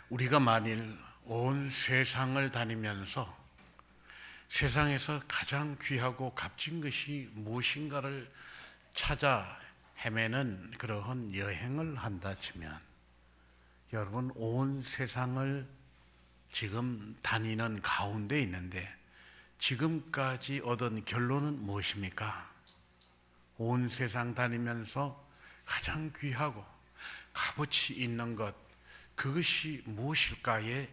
우리가 만일 온 세상을 다니면서 세상에서 가장 귀하고 값진 것이 무엇인가를 찾아 헤매는 그러한 여행을 한다 치면, 여러분, 온 세상을 지금 다니는 가운데 있는데 지금까지 얻은 결론은 무엇입니까? 온 세상 다니면서 가장 귀하고 값어치 있는 것, 그것이 무엇일까에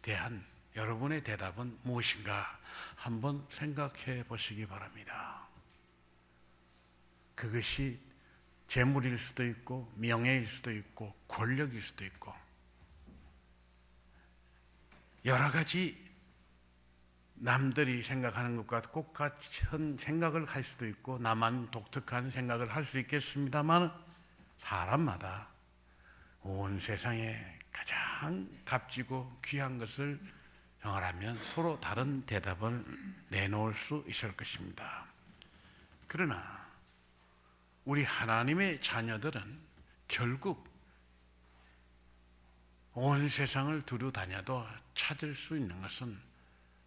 대한 여러분의 대답은 무엇인가 한번 생각해 보시기 바랍니다. 그것이 재물일 수도 있고 명예일 수도 있고 권력일 수도 있고 여러 가지 남들이 생각하는 것과 똑같은 생각을 할 수도 있고 나만 독특한 생각을 할 수 있겠습니다만, 사람마다 온 세상에 가장 값지고 귀한 것을 정하라면 서로 다른 대답을 내놓을 수 있을 것입니다. 그러나 우리 하나님의 자녀들은 결국 온 세상을 두루 다녀도 찾을 수 있는 것은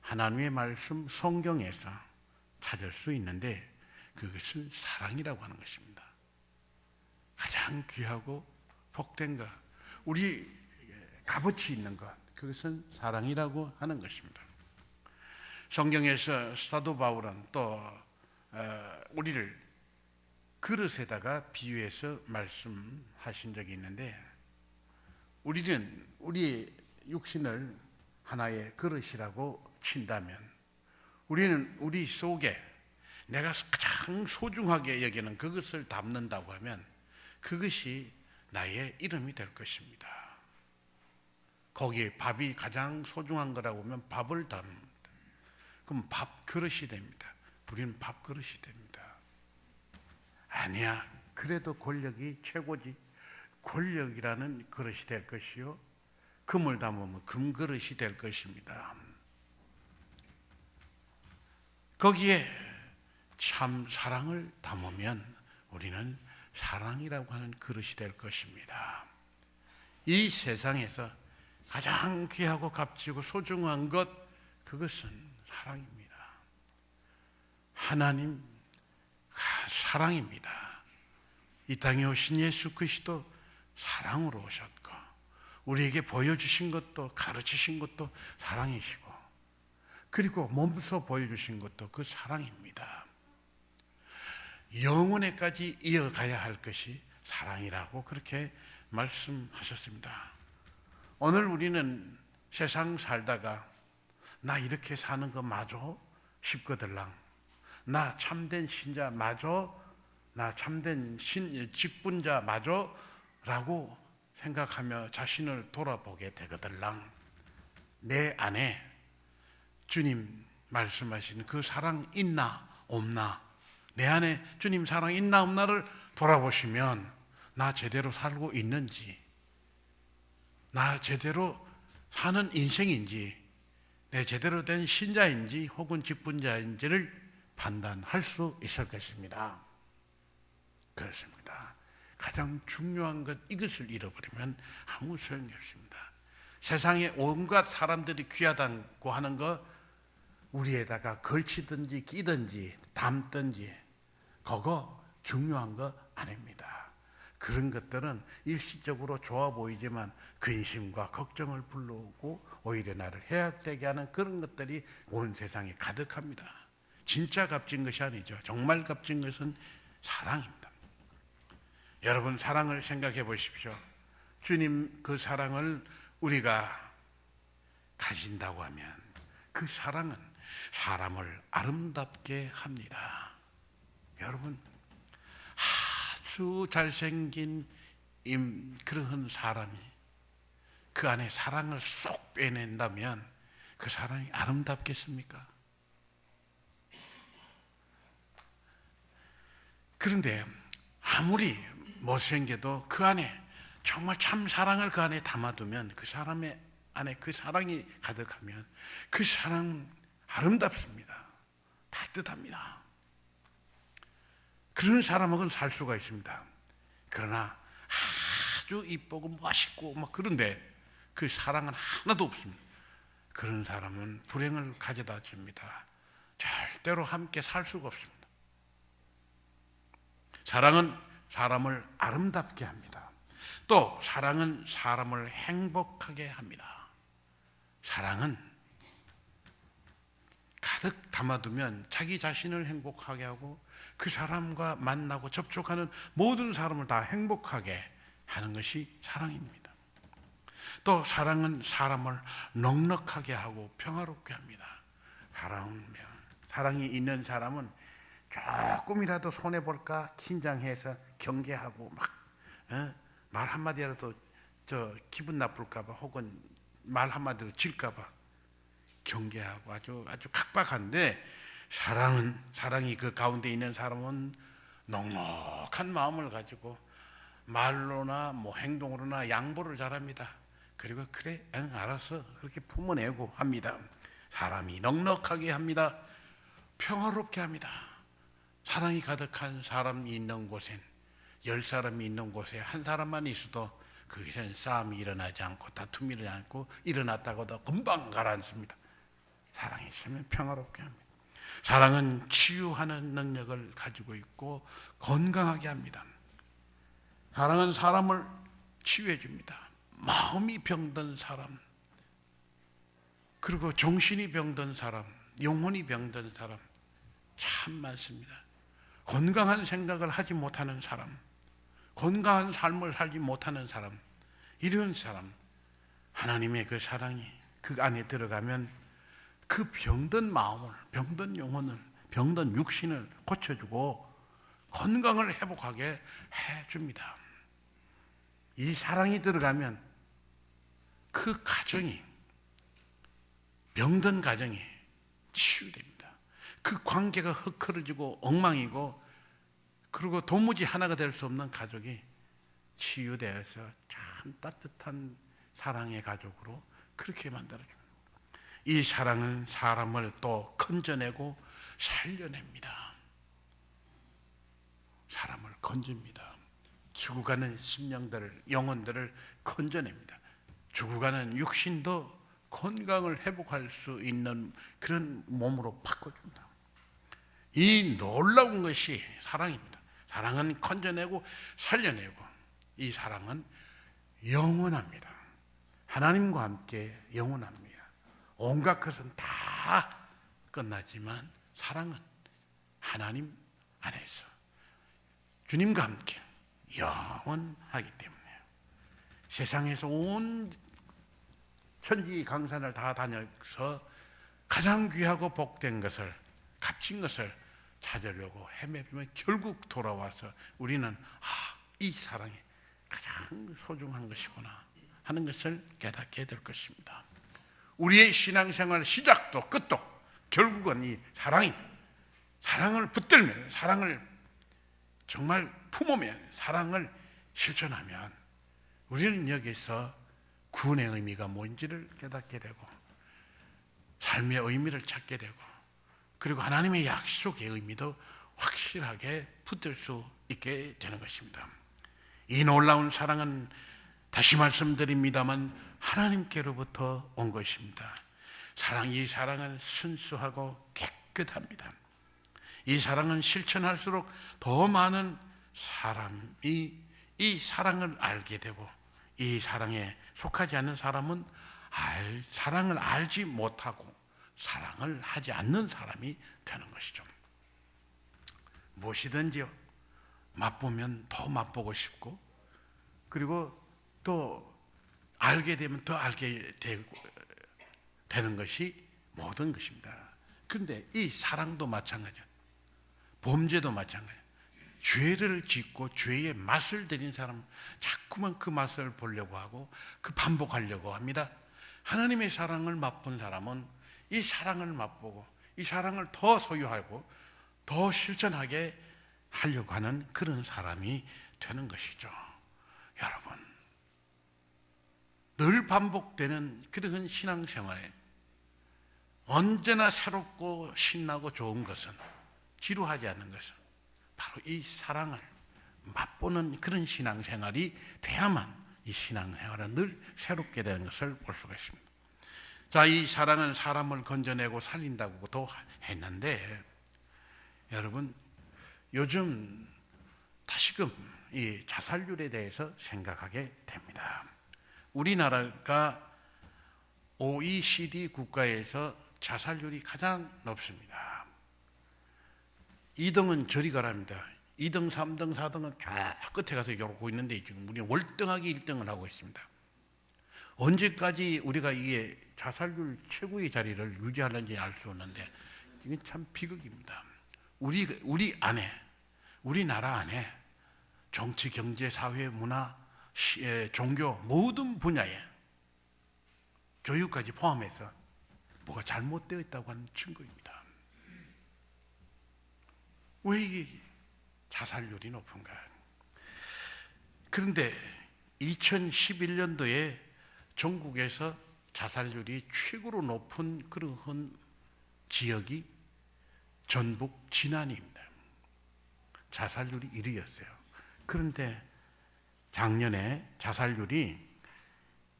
하나님의 말씀 성경에서 찾을 수 있는데, 그것은 사랑이라고 하는 것입니다. 가장 귀하고 복된 것, 우리 값어치 있는 것, 그것은 사랑이라고 하는 것입니다. 성경에서 사도 바울은 또 우리를 그릇에다가 비유해서 말씀하신 적이 있는데, 우리는 우리 육신을 하나의 그릇이라고 친다면, 우리는 우리 속에 내가 가장 소중하게 여기는 그것을 담는다고 하면 그것이 나의 이름이 될 것입니다. 거기에 밥이 가장 소중한 거라고 하면 밥을 담습니다. 그럼 밥 그릇이 됩니다. 우리는 밥 그릇이 됩니다. 아니야, 그래도 권력이 최고지. 권력이라는 그릇이 될 것이요, 금을 담으면 금그릇이 될 것입니다. 거기에 참 사랑을 담으면 우리는 사랑이라고 하는 그릇이 될 것입니다. 이 세상에서 가장 귀하고 값지고 소중한 것, 그것은 사랑입니다. 하나님 사랑입니다. 이 땅에 오신 예수 그리스도 사랑으로 오셨고, 우리에게 보여주신 것도 가르치신 것도 사랑이시고, 그리고 몸소 보여주신 것도 그 사랑입니다. 영원에까지 이어가야 할 것이 사랑이라고 그렇게 말씀하셨습니다. 오늘 우리는 세상 살다가 나 이렇게 사는 거 맞아? 싶거들랑, 나 참된 신자 맞아? 나 참된 직분자 맞아? 라고 생각하며 자신을 돌아보게 되거들랑, 내 안에 주님 말씀하신 그 사랑 있나 없나, 내 안에 주님 사랑 있나 없나를 돌아보시면 나 제대로 살고 있는지, 나 제대로 사는 인생인지, 내 제대로 된 신자인지 혹은 직분자인지를 판단할 수 있을 것입니다. 그렇습니다. 가장 중요한 것, 이것을 잃어버리면 아무 소용이 없습니다. 세상에 온갖 사람들이 귀하다고 하는 거 우리에다가 걸치든지 끼든지 담든지 그거 중요한 거 아닙니다. 그런 것들은 일시적으로 좋아 보이지만 근심과 걱정을 불러오고 오히려 나를 해악되게 하는 그런 것들이 온 세상에 가득합니다. 진짜 값진 것이 아니죠. 정말 값진 것은 사랑입니다. 여러분, 사랑을 생각해 보십시오. 주님 그 사랑을 우리가 가진다고 하면 그 사랑은 사람을 아름답게 합니다. 여러분, 아주 잘생긴 그런 사람이 그 안에 사랑을 쏙 빼낸다면 그 사랑이 아름답겠습니까? 그런데 아무리 못생겨도 그 안에 정말 참 사랑을 그 안에 담아두면, 그 사람의 안에 그 사랑이 가득하면 그 사랑 아름답습니다. 따뜻합니다. 그런 사람하고는 살 수가 있습니다. 그러나 아주 이쁘고 멋있고 막 그런데 그 사랑은 하나도 없습니다. 그런 사람은 불행을 가져다 줍니다. 절대로 함께 살 수가 없습니다. 사랑은 사람을 아름답게 합니다. 또 사랑은 사람을 행복하게 합니다. 사랑은 가득 담아두면 자기 자신을 행복하게 하고 그 사람과 만나고 접촉하는 모든 사람을 다 행복하게 하는 것이 사랑입니다. 또 사랑은 사람을 넉넉하게 하고 평화롭게 합니다. 사랑이 있는 사람은 조금이라도 손해볼까 긴장해서 경계하고 말 한마디라도 기분 나쁠까봐 혹은 말 한마디로 질까봐 경계하고 아주 각박한데, 사랑이 그 가운데 있는 사람은 넉넉한 마음을 가지고 말로나 행동으로나 양보를 잘합니다. 그리고 그래 알아서 그렇게 품어내고 합니다. 사람이 넉넉하게 합니다. 평화롭게 합니다. 사랑이 가득한 사람이 있는 곳엔, 10사람이 있는 곳에 한 사람만 있어도 그것은 싸움이 일어나지 않고 다툼이 일어나지 않고 일어났다고도 금방 가라앉습니다. 사랑이 있으면 평화롭게 합니다. 사랑은 치유하는 능력을 가지고 있고 건강하게 합니다. 사랑은 사람을 치유해 줍니다. 마음이 병든 사람, 그리고 정신이 병든 사람, 영혼이 병든 사람 참 많습니다. 건강한 생각을 하지 못하는 사람, 건강한 삶을 살지 못하는 사람, 이런 사람, 하나님의 그 사랑이 그 안에 들어가면 그 병든 마음을, 병든 영혼을, 병든 육신을 고쳐주고 건강을 회복하게 해줍니다. 이 사랑이 들어가면 그 가정이, 병든 가정이 치유됩니다. 그 관계가 흐트러지고 엉망이고, 그리고 도무지 하나가 될 수 없는 가족이 치유되어서 참 따뜻한 사랑의 가족으로 그렇게 만들어줍니다. 이 사랑은 사람을 또 건져내고 살려냅니다. 사람을 건집니다. 죽어가는 심령들을, 영혼들을 건져냅니다. 죽어가는 육신도 건강을 회복할 수 있는 그런 몸으로 바꿔줍니다. 이 놀라운 것이 사랑입니다. 사랑은 건져내고 살려내고, 이 사랑은 영원합니다. 하나님과 함께 영원합니다. 온갖 것은 다 끝나지만 사랑은 하나님 안에서 주님과 함께 영원하기 때문에 세상에서 온 천지 강산을 다 다녀서 가장 귀하고 복된 것을, 값진 것을 찾으려고 헤매면 결국 돌아와서 우리는 이 사랑이 가장 소중한 것이구나 하는 것을 깨닫게 될 것입니다. 우리의 신앙생활 시작도 끝도 결국은 이 사랑입니다. 사랑을 붙들면, 사랑을 정말 품으면, 사랑을 실천하면 우리는 여기서 구원의 의미가 뭔지를 깨닫게 되고 삶의 의미를 찾게 되고, 그리고 하나님의 약속의 의미도 확실하게 붙들 수 있게 되는 것입니다. 이 놀라운 사랑은 다시 말씀드립니다만 하나님께로부터 온 것입니다. 이 사랑은 순수하고 깨끗합니다. 이 사랑은 실천할수록 더 많은 사람이 이 사랑을 알게 되고, 이 사랑에 속하지 않는 사람은 사랑을 알지 못하고 사랑을 하지 않는 사람이 되는 것이죠. 무엇이든지요, 맛보면 더 맛보고 싶고, 그리고 또 알게 되면 더 알게 되는 것이 모든 것입니다. 그런데 이 사랑도 마찬가지예요. 범죄도 마찬가지예요. 죄를 짓고 죄의 맛을 들인 사람은 자꾸만 그 맛을 보려고 하고 그 반복하려고 합니다. 하나님의 사랑을 맛본 사람은 이 사랑을 맛보고 이 사랑을 더 소유하고 더 실천하게 하려고 하는 그런 사람이 되는 것이죠. 여러분, 늘 반복되는 그런 신앙생활에 언제나 새롭고 신나고 좋은 것은, 지루하지 않는 것은 바로 이 사랑을 맛보는 그런 신앙생활이 돼야만 이 신앙생활은 늘 새롭게 되는 것을 볼 수가 있습니다. 자, 이 사랑은 사람을 건져내고 살린다고도 했는데 여러분 요즘 다시금 이 자살률에 대해서 생각하게 됩니다. 우리나라가 OECD 국가에서 자살률이 가장 높습니다. 2등은 저리 가랍니다. 2등, 3등, 4등은 쫙 끝에 가서 이러고 있는데 지금 우리는 월등하게 1등을 하고 있습니다. 언제까지 우리가 이게 자살률 최고의 자리를 유지하는지 알 수 없는데 이게 참 비극입니다. 우리 안에, 우리나라 안에 정치, 경제, 사회, 문화, 종교 모든 분야에 교육까지 포함해서 뭐가 잘못되어 있다고 하는 증거입니다. 왜 이게 자살률이 높은가? 그런데 2011년도에 전국에서 자살률이 최고로 높은 그런 지역이 전북 진안입니다. 자살률이 1위였어요. 그런데 작년에 자살률이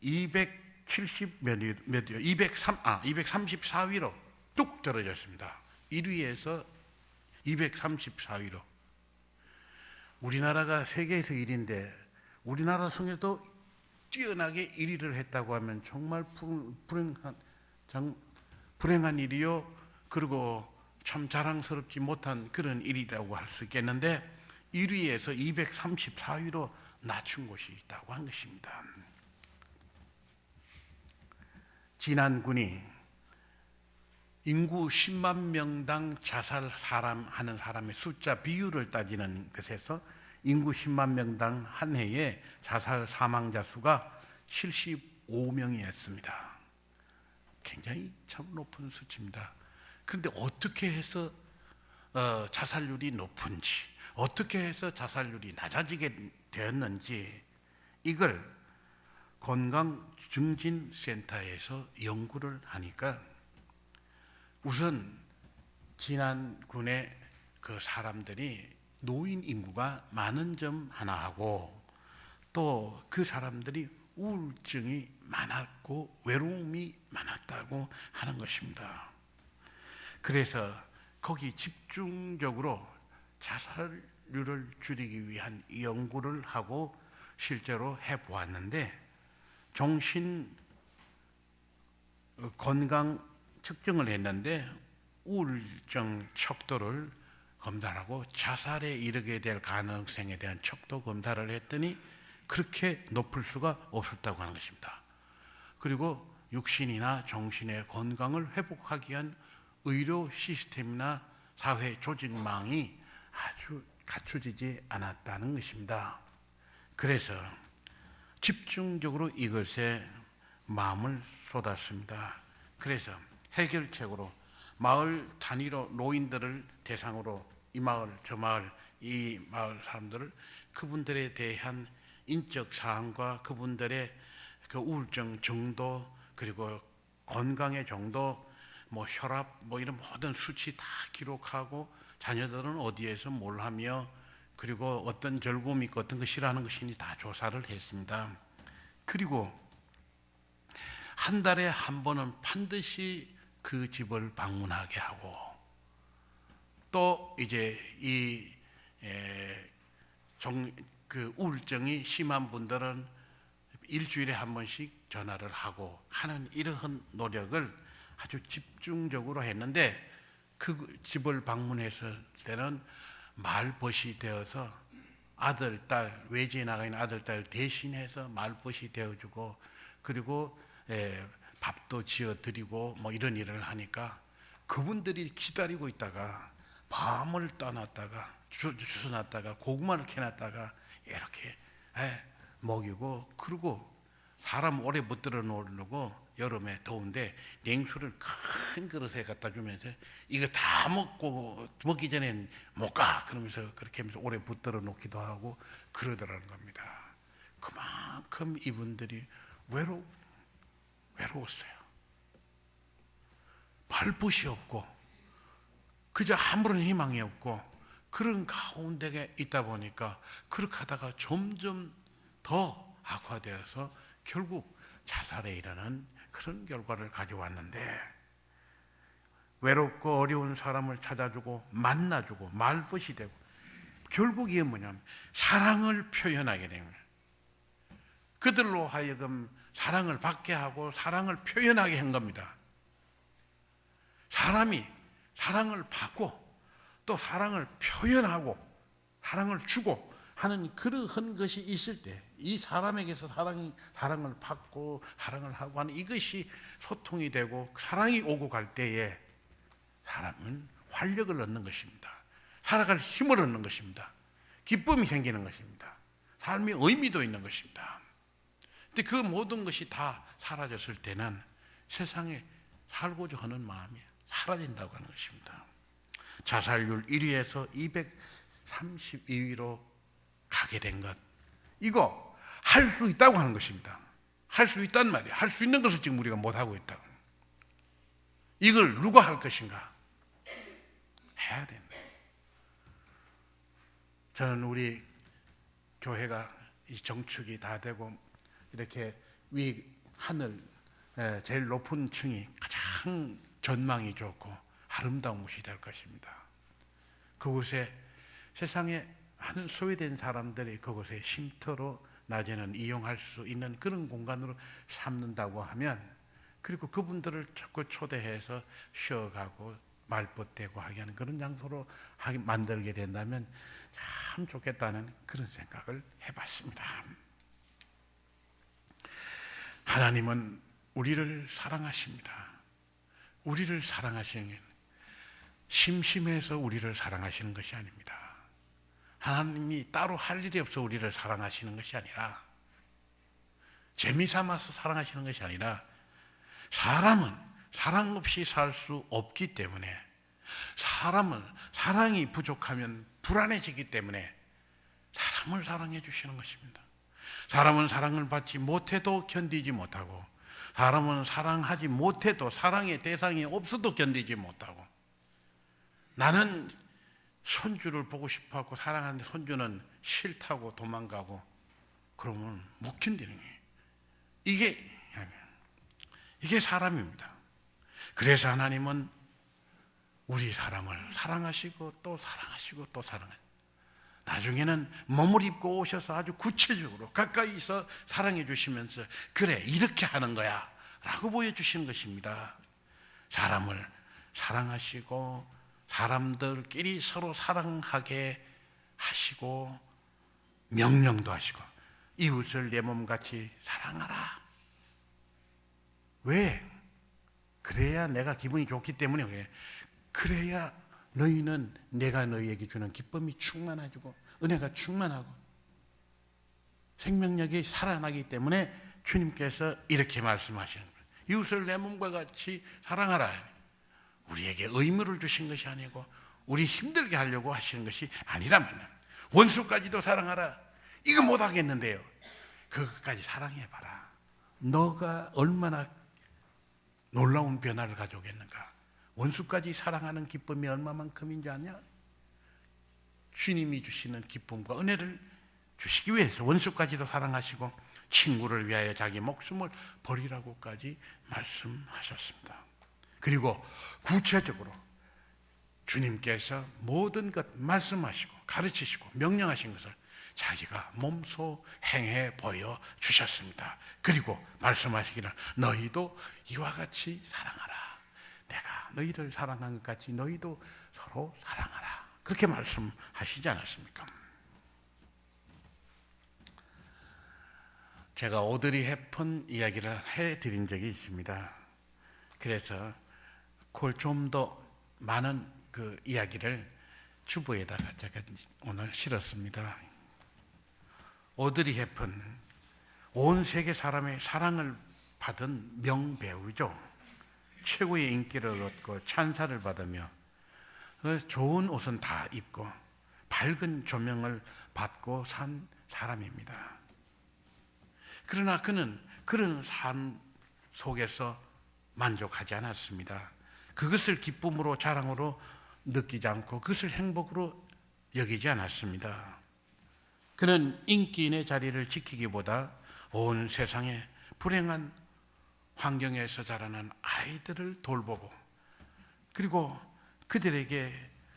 234위로 뚝 떨어졌습니다. 1위에서 234위로. 우리나라가 세계에서 1위인데 우리나라 성에도 뛰어나게 1위를 했다고 하면 정말 불행한 일이요. 그리고 참 자랑스럽지 못한 그런 일이라고 할 수 있겠는데 1위에서 234위로 낮춘 곳이 있다고 한 것입니다. 진안군이 인구 10만 명당 자살하는 사람의 숫자 비율을 따지는 것에서 인구 10만 명당 한 해에 자살 사망자 수가 75명이었습니다. 굉장히 참 높은 수치입니다. 그런데 어떻게 해서 자살률이 높은지, 어떻게 해서 자살률이 낮아지게 되었는지 이걸 건강증진센터에서 연구를 하니까 우선 진안군의 그 사람들이 노인 인구가 많은 점 하나하고 또 그 사람들이 우울증이 많았고 외로움이 많았다고 하는 것입니다. 그래서 거기 집중적으로 자살률을 줄이기 위한 연구를 하고 실제로 해보았는데 정신 건강 측정을 했는데 우울증 척도를 검사하고 자살에 이르게 될 가능성에 대한 척도 검사를 했더니 그렇게 높을 수가 없었다고 하는 것입니다. 그리고 육신이나 정신의 건강을 회복하기 위한 의료 시스템이나 사회 조직망이 아주 갖춰지지 않았다는 것입니다. 그래서 집중적으로 이것에 마음을 쏟았습니다. 그래서 해결책으로 마을 단위로 노인들을 대상으로 이 마을, 저 마을, 이 마을 사람들을 그분들에 대한 인적 사항과 그분들의 그 우울증 정도 그리고 건강의 정도 뭐 혈압 뭐 이런 모든 수치 다 기록하고 자녀들은 어디에서 뭘 하며 그리고 어떤 결국이 있고 어떤 거 싫어하는 것인지 다 조사를 했습니다. 그리고 한 달에 한 번은 반드시 그 집을 방문하게 하고 또 이제 그 우울증이 심한 분들은 일주일에 한 번씩 전화를 하고 하는 이러한 노력을 아주 집중적으로 했는데 그 집을 방문했을 때는 말벗이 되어서 아들, 딸, 외지에 나가 있는 아들, 딸 대신해서 말벗이 되어주고 그리고 밥도 지어드리고 뭐 이런 일을 하니까 그분들이 기다리고 있다가 밤을 떠났다가 주워놨다가 고구마를 캐놨다가 이렇게 먹이고 그리고 사람 오래 못 들어 놓으려고 여름에 더운데 냉수를 큰 그릇에 갖다 주면서 이거 다 먹기 전엔 못 가 그러면서 그렇게 하면서 오래 붙들어 놓기도 하고 그러더라는 겁니다. 그만큼 이분들이 외로웠어요. 발붙이 없고 그저 아무런 희망이 없고 그런 가운데에 있다 보니까 그렇게 하다가 점점 더 악화되어서 결국 자살에 이르는 그런 결과를 가져왔는데, 외롭고 어려운 사람을 찾아주고 만나주고 말벗이 되고, 결국 이게 뭐냐면 사랑을 표현하게 됩니다. 그들로 하여금 사랑을 받게 하고 사랑을 표현하게 한 겁니다. 사람이 사랑을 받고 또 사랑을 표현하고 사랑을 주고 하는 그러한 것이 있을 때, 이 사람에게서 사랑을 받고 사랑을 하고 하는 이것이 소통이 되고 사랑이 오고 갈 때에 사람은 활력을 얻는 것입니다. 살아갈 힘을 얻는 것입니다. 기쁨이 생기는 것입니다. 삶의 의미도 있는 것입니다. 근데 그 모든 것이 다 사라졌을 때는 세상에 살고자 하는 마음이 사라진다고 하는 것입니다. 자살률 1위에서 232위로 가게 된 것, 이거 할 수 있다고 하는 것입니다. 할 수 있단 말이에요. 할 수 있는 것을 지금 우리가 못하고 있다. 이걸 누가 할 것인가? 해야 된다. 저는 우리 교회가 이 정축이 다 되고 이렇게 위 하늘 제일 높은 층이 가장 전망이 좋고 아름다운 곳이 될 것입니다. 그곳에 세상에 많은 소외된 사람들이 그곳에 쉼터로 낮에는 이용할 수 있는 그런 공간으로 삼는다고 하면, 그리고 그분들을 자꾸 초대해서 쉬어가고 말벗대고 하게 하는 그런 장소로 만들게 된다면 참 좋겠다는 그런 생각을 해봤습니다. 하나님은 우리를 사랑하십니다. 우리를 사랑하시는 게 심심해서 우리를 사랑하시는 것이 아닙니다. 하나님이 따로 할 일이 없어 우리를 사랑하시는 것이 아니라, 재미삼아서 사랑하시는 것이 아니라, 사람은 사랑 없이 살 수 없기 때문에, 사람은 사랑이 부족하면 불안해지기 때문에 사람을 사랑해 주시는 것입니다. 사람은 사랑을 받지 못해도 견디지 못하고, 사람은 사랑하지 못해도 사랑의 대상이 없어도 견디지 못하고, 나는 손주를 보고 싶어하고 사랑하는데 손주는 싫다고 도망가고 그러면 못 견디는 거예요. 이게 사람입니다. 그래서 하나님은 우리 사람을 사랑하시고 또 사랑하시고 또 사랑하시고, 나중에는 몸을 입고 오셔서 아주 구체적으로 가까이서 사랑해 주시면서 그래 이렇게 하는 거야 라고 보여주시는 것입니다. 사람을 사랑하시고 사람들끼리 서로 사랑하게 하시고 명령도 하시고, 이웃을 내 몸같이 사랑하라. 왜? 그래야 내가 기분이 좋기 때문에 그래. 그래야 너희는 내가 너희에게 주는 기쁨이 충만해지고 은혜가 충만하고 생명력이 살아나기 때문에 주님께서 이렇게 말씀하시는 거예요. 이웃을 내 몸과 같이 사랑하라. 우리에게 의무를 주신 것이 아니고 우리 힘들게 하려고 하시는 것이 아니라면, 원수까지도 사랑하라. 이거 못하겠는데요. 그것까지 사랑해봐라. 너가 얼마나 놀라운 변화를 가져오겠는가. 원수까지 사랑하는 기쁨이 얼마만큼인지 아냐? 주님이 주시는 기쁨과 은혜를 주시기 위해서 원수까지도 사랑하시고 친구를 위하여 자기 목숨을 버리라고까지 말씀하셨습니다. 그리고 구체적으로 주님께서 모든 것 말씀하시고 가르치시고 명령하신 것을 자기가 몸소 행해 보여 주셨습니다. 그리고 말씀하시기를 너희도 이와 같이 사랑하라. 내가 너희를 사랑한 것 같이 너희도 서로 사랑하라. 그렇게 말씀하시지 않았습니까? 제가 오드리 헵번 이야기를 해드린 적이 있습니다. 그래서 그걸 좀 더 많은 그 이야기를 주보에다가 제가 오늘 실었습니다. 오드리 헵번, 온 세계 사람의 사랑을 받은 명배우죠. 최고의 인기를 얻고 찬사를 받으며 좋은 옷은 다 입고 밝은 조명을 받고 산 사람입니다. 그러나 그는 그런 삶 속에서 만족하지 않았습니다. 그것을 기쁨으로 자랑으로 느끼지 않고 그것을 행복으로 여기지 않았습니다. 그는 인기인의 자리를 지키기보다 온 세상에 불행한 환경에서 자라는 아이들을 돌보고 그리고 그들에게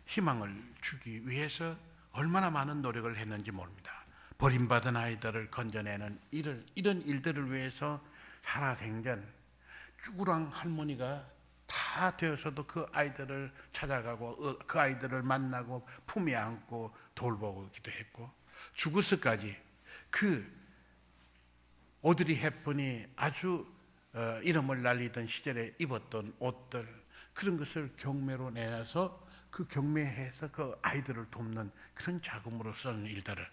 희망을 주기 위해서 얼마나 많은 노력을 했는지 모릅니다. 버림받은 아이들을 건져내는 이런 일들을 위해서 살아생전 쭈구랑 할머니가 다 되어서도 그 아이들을 찾아가고 그 아이들을 만나고 품에 안고 돌보기도 했고, 죽어서까지 그 오드리 헵번이 아주 이름을 날리던 시절에 입었던 옷들, 그런 것을 경매로 내놔서 그 경매해서 그 아이들을 돕는 그런 자금으로 쓰는 일들을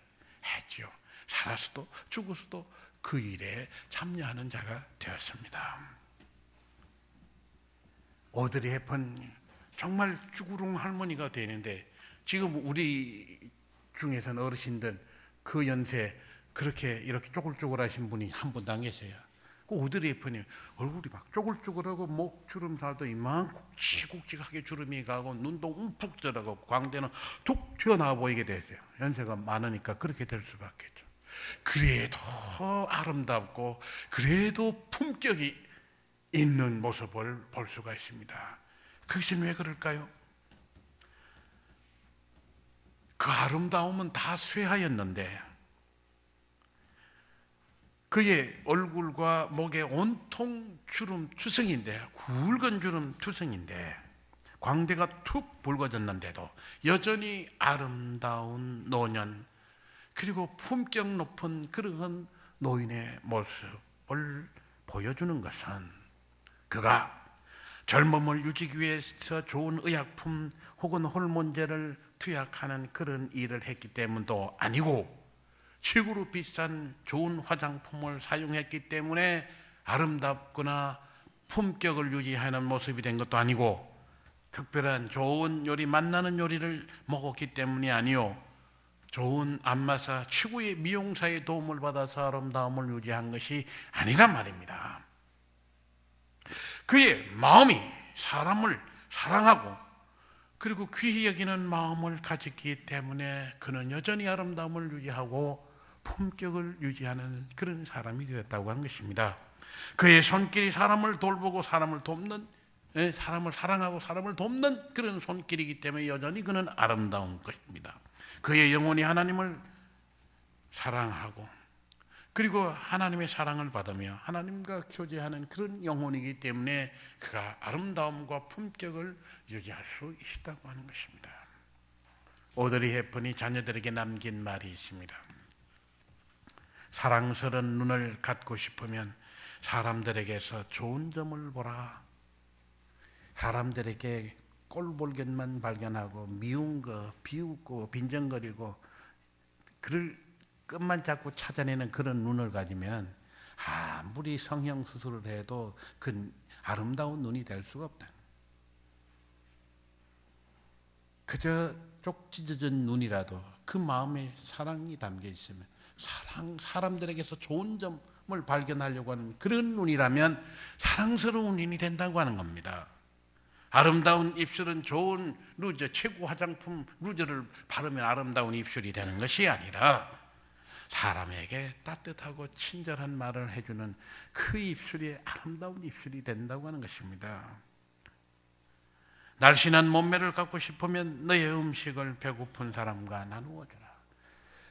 했죠. 살아서도 죽어서도 그 일에 참여하는 자가 되었습니다. 오드리 헵번 정말 쭈구롱 할머니가 되는데, 지금 우리 중에서는 어르신들 그 연세 그렇게 이렇게 쪼글쪼글하신 분이 한 분 안 계세요. 그 오드리 헵번이 얼굴이 막 쪼글쪼글하고 목 주름 살도 이만큼 굵직굵직하게 주름이 가고 눈도 움푹 들어가고 광대는 툭 튀어나와 보이게 됐어요. 연세가 많으니까 그렇게 될 수밖에죠. 그래도 아름답고 그래도 품격이 있는 모습을 볼 수가 있습니다. 그것은 왜 그럴까요? 그 아름다움은 다 쇠하였는데 그의 얼굴과 목에 온통 주름 투성인데, 굵은 주름 투성인데 광대가 툭 붉어졌는데도 여전히 아름다운 노년, 그리고 품격 높은 그런 노인의 모습을 보여주는 것은 그가 젊음을 유지하기 위해서 좋은 의약품 혹은 호르몬제를 투약하는 그런 일을 했기 때문도 아니고, 최고로 비싼 좋은 화장품을 사용했기 때문에 아름답거나 품격을 유지하는 모습이 된 것도 아니고, 특별한 좋은 요리, 맛나는 요리를 먹었기 때문이 아니요, 좋은 안마사 최고의 미용사의 도움을 받아서 아름다움을 유지한 것이 아니란 말입니다. 그의 마음이 사람을 사랑하고 그리고 귀히 여기는 마음을 가졌기 때문에 그는 여전히 아름다움을 유지하고 품격을 유지하는 그런 사람이 되었다고 하는 것입니다. 그의 손길이 사람을 돌보고 사람을 돕는, 사람을 사랑하고 사람을 돕는 그런 손길이기 때문에 여전히 그는 아름다운 것입니다. 그의 영혼이 하나님을 사랑하고 그리고 하나님의 사랑을 받으며 하나님과 교제하는 그런 영혼이기 때문에 그가 아름다움과 품격을 유지할 수 있다고 하는 것입니다. 오드리 헵번이 자녀들에게 남긴 말이 있습니다. 사랑스러운 눈을 갖고 싶으면 사람들에게서 좋은 점을 보라. 사람들에게 꼴볼견만 발견하고 미운 거, 비웃고 빈정거리고 그를 끝만 잡고 찾아내는 그런 눈을 가지면 아무리 성형수술을 해도 그 아름다운 눈이 될 수가 없다. 그저 쪽 찢어진 눈이라도 그 마음에 사랑이 담겨 있으면, 사람들에게서 좋은 점을 발견하려고 하는 그런 눈이라면 사랑스러운 눈이 된다고 하는 겁니다. 아름다운 입술은 좋은 루저, 최고 화장품 루저를 바르면 아름다운 입술이 되는 것이 아니라 사람에게 따뜻하고 친절한 말을 해주는 그 입술이 아름다운 입술이 된다고 하는 것입니다. 날씬한 몸매를 갖고 싶으면 너의 음식을 배고픈 사람과 나누어 주라.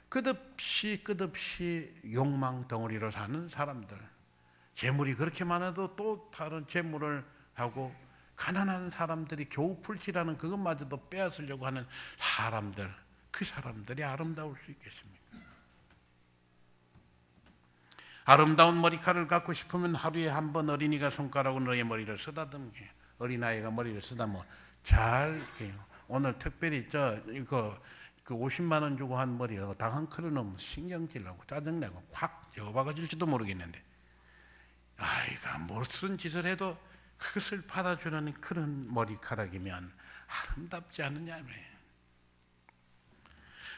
끝없이 욕망 덩어리로 사는 사람들, 재물이 그렇게 많아도 또 다른 재물을 하고 가난한 사람들이 겨우 풀칠하는 그것마저도 빼앗으려고 하는 사람들, 그 사람들이 아름다울 수 있겠습니까? 아름다운 머리카락을 갖고 싶으면 하루에 한 번 어린이가 손가락으로 너의 머리를 쓰다듬게, 어린아이가 머리를 쓰다듬어 잘 오늘 특별히 이거 그 50만 원 주고 한 머리 당한 그러면 신경질 나고 짜증나고 확 여박아질지도 모르겠는데, 아이가 무슨 짓을 해도 그것을 받아주는 그런 머리카락이면 아름답지 않느냐며.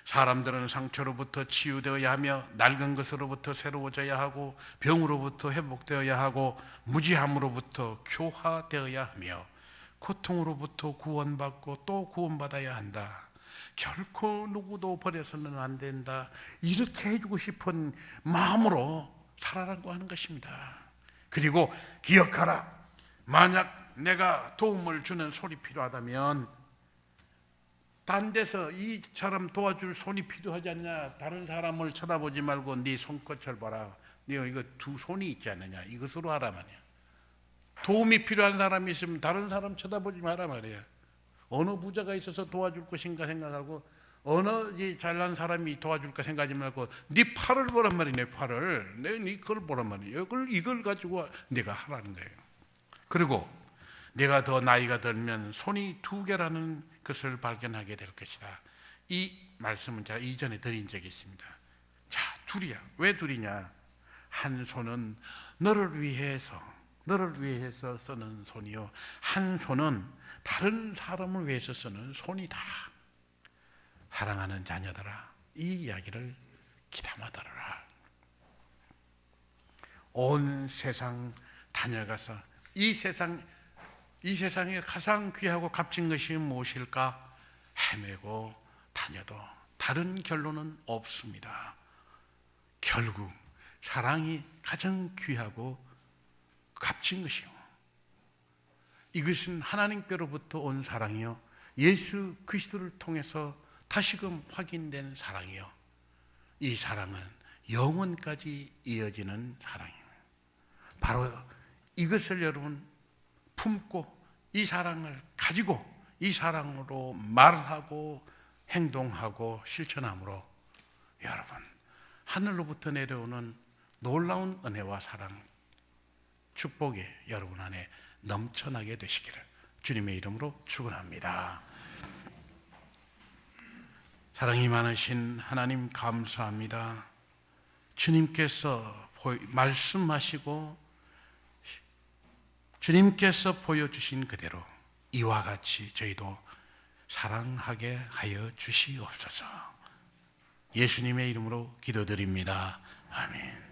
사람들은 상처로부터 치유되어야 하며 낡은 것으로부터 새로워져야 하고 병으로부터 회복되어야 하고 무지함으로부터 교화되어야 하며 고통으로부터 구원받고 또 구원받아야 한다. 결코 누구도 버려서는 안 된다. 이렇게 해주고 싶은 마음으로 살아라고 하는 것입니다. 그리고 기억하라. 만약 내가 도움을 주는 손이 필요하다면 딴 데서 이 사람 도와줄 손이 필요하지 않냐? 다른 사람을 쳐다보지 말고 네 손끝을 봐라. 네 이거 두 손이 있지 않느냐? 이것으로 하라 말이야. 도움이 필요한 사람이 있으면 다른 사람 쳐다보지 마라 말이야. 어느 부자가 있어서 도와줄 것인가 생각하고 어느 잘난 사람이 도와줄까 생각하지 말고 네 팔을 보란 말이야. 내 팔을. 네 그걸 보란 말이야. 이걸 가지고 내가 하라는 거예요. 그리고 내가 더 나이가 들면 손이 두 개라는 것을 발견하게 될 것이다. 이 말씀은 제가 이전에 드린 적이 있습니다. 자, 둘이야. 왜 둘이냐? 한 손은 너를 위해서 쓰는 손이요, 한 손은 다른 사람을 위해서 쓰는 손이다. 사랑하는 자녀들아, 이 이야기를 귀담아 들어라. 온 세상 다녀가서 이 세상에 가장 귀하고 값진 것이 무엇일까 헤매고 다녀도 다른 결론은 없습니다. 결국 사랑이 가장 귀하고 값진 것이요, 이것은 하나님께로부터 온 사랑이요, 예수 그리스도를 통해서 다시금 확인된 사랑이요, 이 사랑은 영원까지 이어지는 사랑이에요. 바로 이것을 여러분 품고 이 사랑을 가지고 이 사랑으로 말하고 행동하고 실천함으로 여러분 하늘로부터 내려오는 놀라운 은혜와 사랑, 축복이 여러분 안에 넘쳐나게 되시기를 주님의 이름으로 축원합니다. 사랑이 많으신 하나님 감사합니다. 주님께서 말씀하시고 주님께서 보여주신 그대로 이와 같이 저희도 사랑하게 하여 주시옵소서. 예수님의 이름으로 기도드립니다. 아멘.